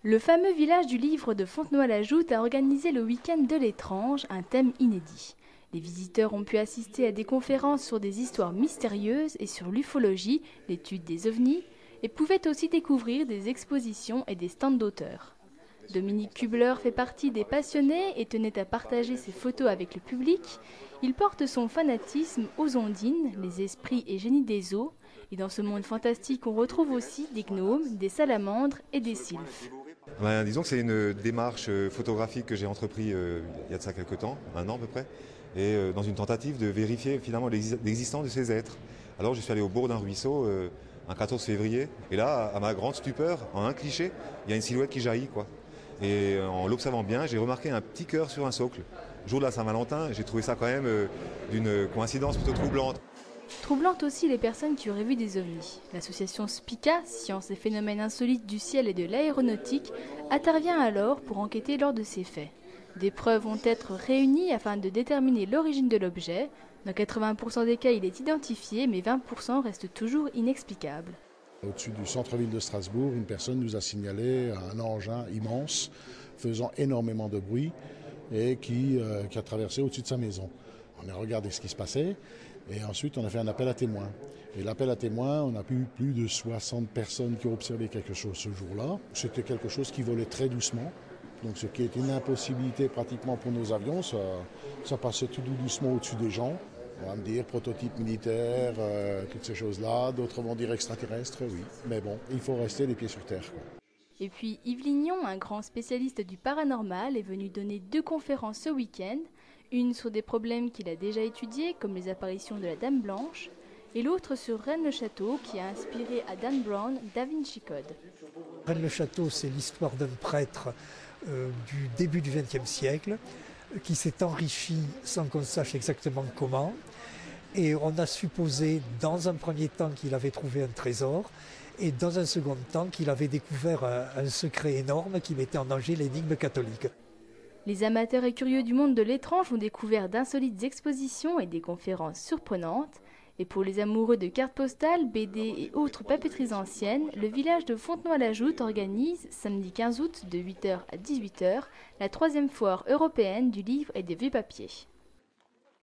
Le fameux village du livre de Fontenoy-la-Joute a organisé le week-end de l'étrange, un thème inédit. Les visiteurs ont pu assister à des conférences sur des histoires mystérieuses et sur l'ufologie, l'étude des ovnis, et pouvaient aussi découvrir des expositions et des stands d'auteurs. Dominique Kubler fait partie des passionnés et tenait à partager ses photos avec le public. Il porte son fanatisme aux ondines, les esprits et génies des eaux. Et dans ce monde fantastique, on retrouve aussi des gnomes, des salamandres et des sylphes. Disons que c'est une démarche photographique que j'ai entreprise il y a de ça quelques temps, un an à peu près, et dans une tentative de vérifier finalement l'existence de ces êtres. Alors je suis allé au bord d'un ruisseau un 14 février, et là, à ma grande stupeur, en un cliché, il y a une silhouette qui jaillit, quoi. Et en l'observant bien, j'ai remarqué un petit cœur sur un socle. Jour de la Saint-Valentin, j'ai trouvé ça quand même d'une coïncidence plutôt troublante. Troublante aussi les personnes qui auraient vu des ovnis. L'association SPICA, Sciences et phénomènes insolites du ciel et de l'aéronautique, intervient alors pour enquêter lors de ces faits. Des preuves vont être réunies afin de déterminer l'origine de l'objet. Dans 80% des cas, il est identifié, mais 20% restent toujours inexplicables. Au-dessus du centre-ville de Strasbourg, une personne nous a signalé un engin immense faisant énormément de bruit et qui a traversé au-dessus de sa maison. On a regardé ce qui se passait et ensuite on a fait un appel à témoins. Et l'appel à témoins, on a eu plus de 60 personnes qui ont observé quelque chose ce jour-là. C'était quelque chose qui volait très doucement, donc ce qui est une impossibilité pratiquement pour nos avions. Ça passait tout doucement au-dessus des gens. On va me dire prototype militaire, toutes ces choses-là. D'autres vont dire extraterrestres, oui. Mais bon, il faut rester les pieds sur terre, quoi. Et puis Yves Lignon, un grand spécialiste du paranormal, est venu donner 2 conférences ce week-end. Une sur des problèmes qu'il a déjà étudiés, comme les apparitions de la Dame Blanche, et l'autre sur Rennes-le-Château, qui a inspiré à Dan Brown Da Vinci Code. Rennes-le-Château, c'est l'histoire d'un prêtre du début du XXe siècle, qui s'est enrichi sans qu'on sache exactement comment. Et on a supposé dans un premier temps qu'il avait trouvé un trésor et dans un second temps qu'il avait découvert un secret énorme qui mettait en danger l'énigme catholique. Les amateurs et curieux du monde de l'étrange ont découvert d'insolites expositions et des conférences surprenantes. Et pour les amoureux de cartes postales, BD et autres papeteries anciennes, le village de Fontenoy-la-Joute organise, samedi 15 août de 8h à 18h, la 3e foire européenne du livre et des vieux papiers.